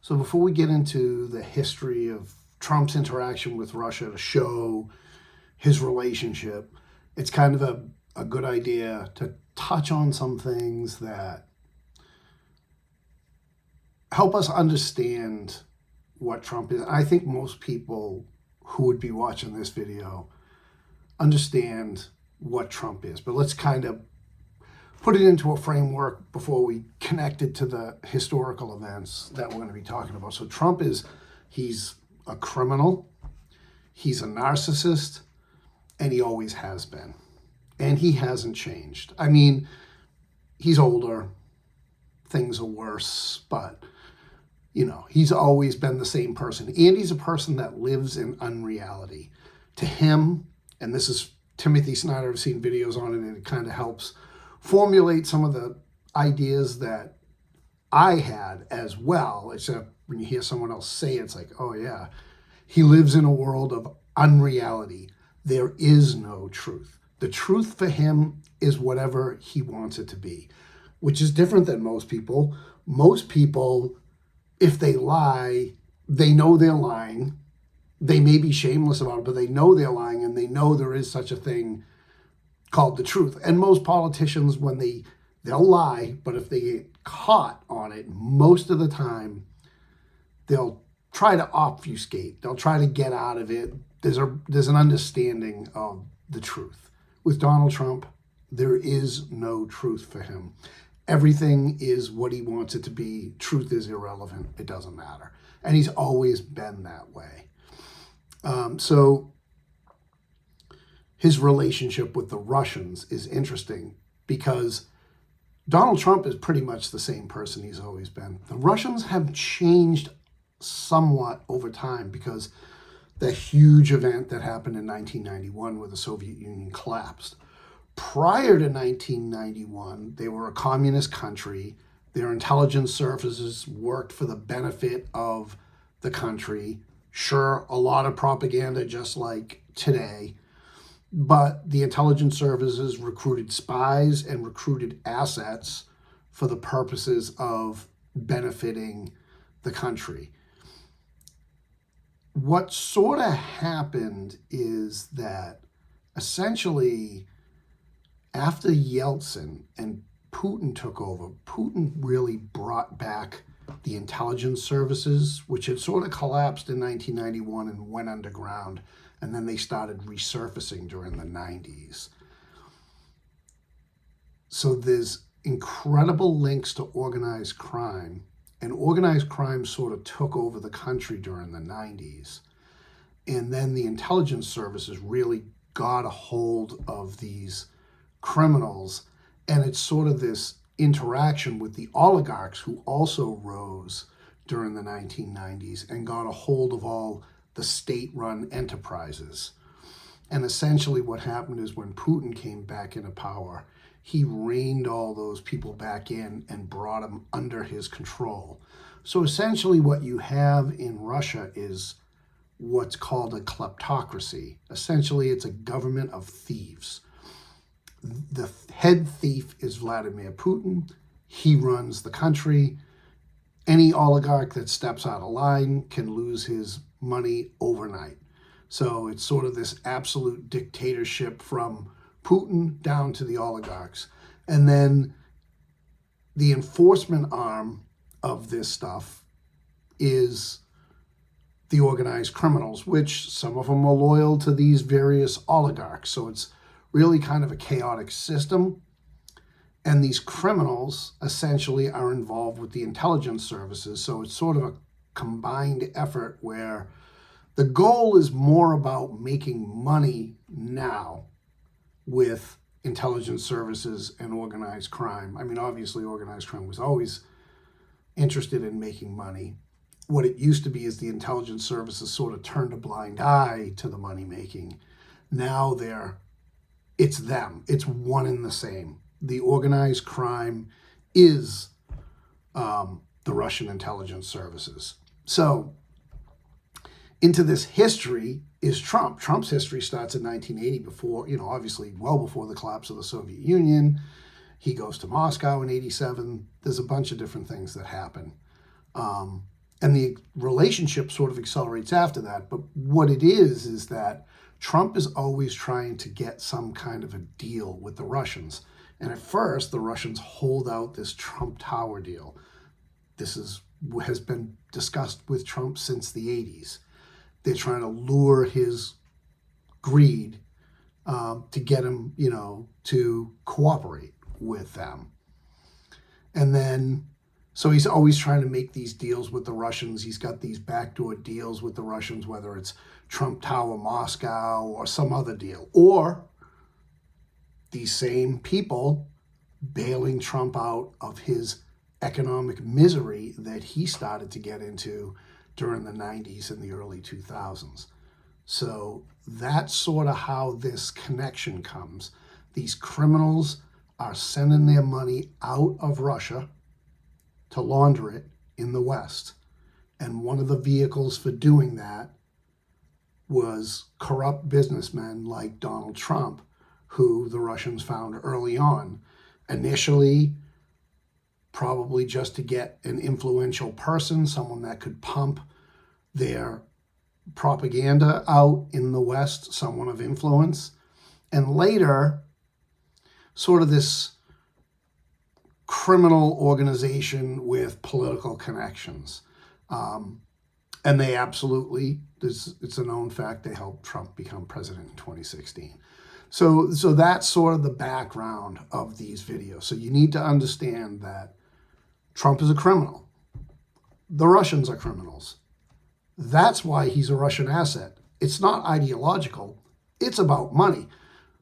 So before we get into the history of Trump's interaction with Russia to show his relationship, it's kind of a good idea to touch on some things that help us understand what Trump is. I think most people who would be watching this video understand what Trump is, but let's kind of put it into a framework before we connect it to the historical events that we're going to be talking about. So Trump he's a criminal, he's a narcissist, and he always has been. And he hasn't changed. I mean, he's older, things are worse, but, he's always been the same person. And he's a person that lives in unreality. To him, and this is Timothy Snyder, I've seen videos on it, and it kind of helps formulate some of the ideas that I had as well, except when you hear someone else say it, it's like, oh yeah, he lives in a world of unreality. There is no truth. The truth for him is whatever he wants it to be, which is different than most people. Most people, if they lie, they know they're lying. They may be shameless about it, but they know they're lying, and they know there is such a thing called the truth. And most politicians, when they'll lie, but if they get caught on it, most of the time, they'll try to obfuscate. They'll try to get out of it. There's an understanding of the truth. With Donald Trump, there is no truth for him. Everything is what he wants it to be. Truth is irrelevant. It doesn't matter. And he's always been that way. So his relationship with the Russians is interesting because Donald Trump is pretty much the same person he's always been. The Russians have changed somewhat over time because the huge event that happened in 1991 where the Soviet Union collapsed. Prior to 1991, they were a communist country. Their intelligence services worked for the benefit of the country. Sure, a lot of propaganda just like today, but the intelligence services recruited spies and recruited assets for the purposes of benefiting the country. What sort of happened is that essentially after Yeltsin and Putin took over, Putin really brought back the intelligence services, which had sort of collapsed in 1991 and went underground, and then they started resurfacing during the 90s. So there's incredible links to organized crime, and organized crime sort of took over the country during the 90s. And then the intelligence services really got a hold of these criminals, and it's sort of this interaction with the oligarchs who also rose during the 1990s and got a hold of all the state-run enterprises. And essentially what happened is when Putin came back into power, he reined all those people back in and brought them under his control. So essentially what you have in Russia is what's called a kleptocracy. Essentially, it's a government of thieves. The head thief is Vladimir Putin. He runs the country. Any oligarch that steps out of line can lose his money overnight. So it's sort of this absolute dictatorship from Putin down to the oligarchs. And then the enforcement arm of this stuff is the organized criminals, which some of them are loyal to these various oligarchs. So it's really kind of a chaotic system. And these criminals essentially are involved with the intelligence services. So it's sort of a combined effort where the goal is more about making money now with intelligence services and organized crime. I mean, obviously organized crime was always interested in making money. What it used to be is the intelligence services sort of turned a blind eye to the money making. Now it's them. It's one and the same. The organized crime is the Russian intelligence services. So into this history is Trump. Trump's history starts in 1980 before, obviously well before the collapse of the Soviet Union. He goes to Moscow in 87. There's a bunch of different things that happen. And the relationship sort of accelerates after that. But what it is that Trump is always trying to get some kind of a deal with the Russians. And at first, the Russians hold out this Trump Tower deal. This has been discussed with Trump since the 80s. They're trying to lure his greed to get him, to cooperate with them. And then, so he's always trying to make these deals with the Russians. He's got these backdoor deals with the Russians, whether it's Trump Tower Moscow or some other deal, or these same people bailing Trump out of his economic misery that he started to get into during the 90s and the early 2000s. So that's sort of how this connection comes. These criminals are sending their money out of Russia to launder it in the West. And one of the vehicles for doing that was corrupt businessmen like Donald Trump, who the Russians found early on, initially probably just to get an influential person, someone that could pump their propaganda out in the West, someone of influence. And later, sort of this criminal organization with political connections. And they absolutely, it's a known fact, they helped Trump become president in 2016. So that's sort of the background of these videos. So you need to understand that Trump is a criminal. The Russians are criminals. That's why he's a Russian asset. It's not ideological. It's about money.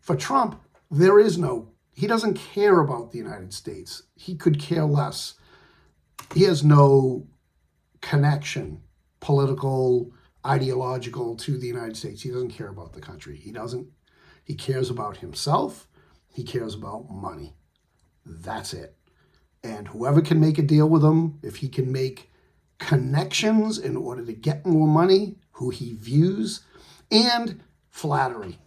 For Trump, he doesn't care about the United States. He could care less. He has no connection, political, ideological, to the United States. He doesn't care about the country. He cares about himself. He cares about money. That's it. And whoever can make a deal with him, if he can make connections in order to get more money, who he views, and flattery.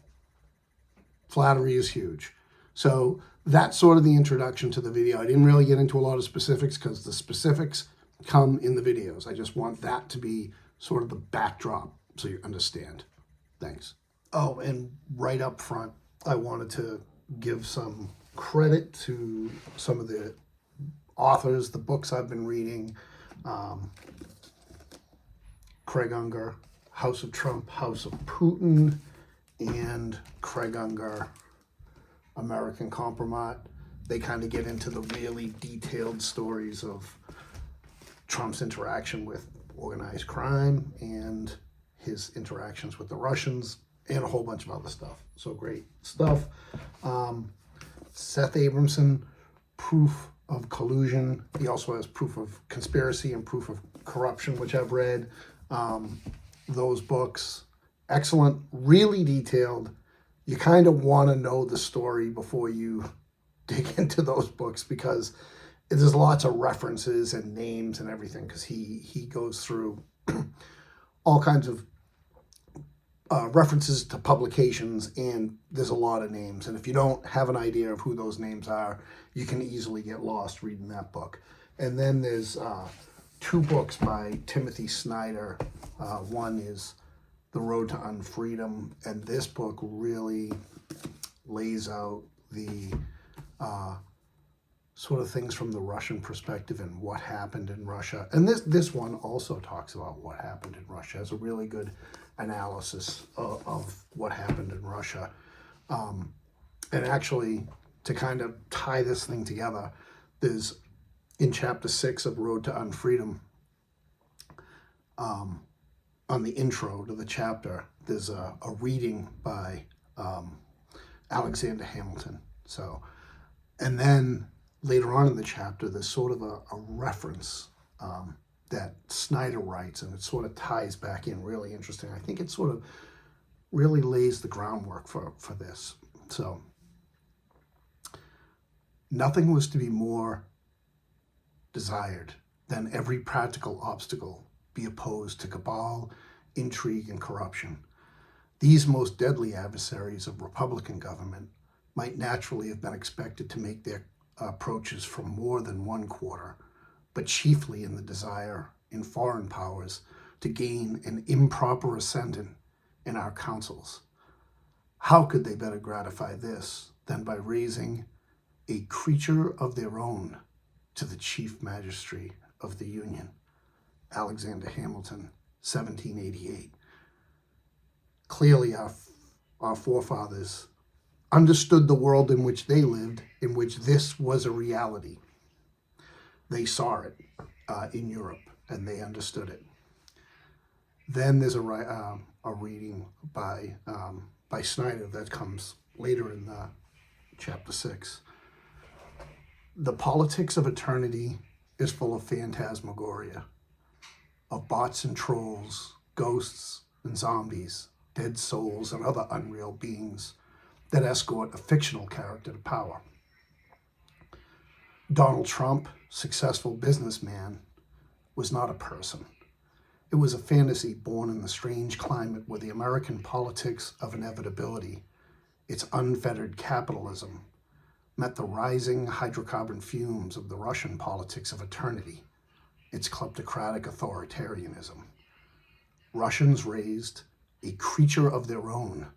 Flattery is huge. So that's sort of the introduction to the video. I didn't really get into a lot of specifics because the specifics come in the videos. I just want that to be sort of the backdrop so you understand. Thanks. Oh, and right up front, I wanted to give some credit to some of the authors, the books I've been reading. Craig Unger, House of Trump, House of Putin, and Craig Unger, American Kompromat. They kind of get into the really detailed stories of Trump's interaction with organized crime and his interactions with the Russians and a whole bunch of other stuff. So great stuff. Seth Abramson, Proof of Collusion. He also has Proof of Conspiracy and Proof of Corruption, which I've read. Those books, excellent, really detailed. You kind of want to know the story before you dig into those books because there's lots of references and names and everything because he goes through all kinds of references to publications, and there's a lot of names. And if you don't have an idea of who those names are, you can easily get lost reading that book. And then there's two books by Timothy Snyder. One is The Road to Unfreedom, and this book really lays out the sort of things from the Russian perspective and what happened in Russia. And this one also talks about what happened in Russia. It has a really good analysis of what happened in Russia. And actually, to kind of tie this thing together, there's in chapter 6 of Road to Unfreedom, on the intro to the chapter, there's a reading by Alexander Hamilton. So, and then later on in the chapter, there's sort of a reference that Snyder writes, and it sort of ties back in really interesting. I think it sort of really lays the groundwork for this. So, nothing was to be more desired than every practical obstacle be opposed to cabal, intrigue, and corruption. These most deadly adversaries of Republican government might naturally have been expected to make their approaches from more than one quarter, but chiefly in the desire in foreign powers to gain an improper ascendant in our councils. How could they better gratify this than by raising a creature of their own to the chief magistrate of the Union? Alexander Hamilton, 1788. Clearly, our forefathers understood the world in which they lived, in which this was a reality. They saw it in Europe, and they understood it. Then there's a reading by Snyder that comes later in chapter 6. The politics of eternity is full of phantasmagoria, of bots and trolls, ghosts and zombies, dead souls and other unreal beings that escort a fictional character to power. Donald Trump, successful businessman, was not a person. It was a fantasy born in the strange climate where the American politics of inevitability, its unfettered capitalism, met the rising hydrocarbon fumes of the Russian politics of eternity, its kleptocratic authoritarianism. Russians raised a creature of their own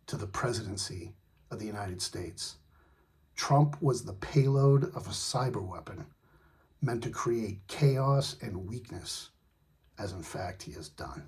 to the presidency of the United States. Trump was the payload of a cyber weapon meant to create chaos and weakness, as in fact he has done.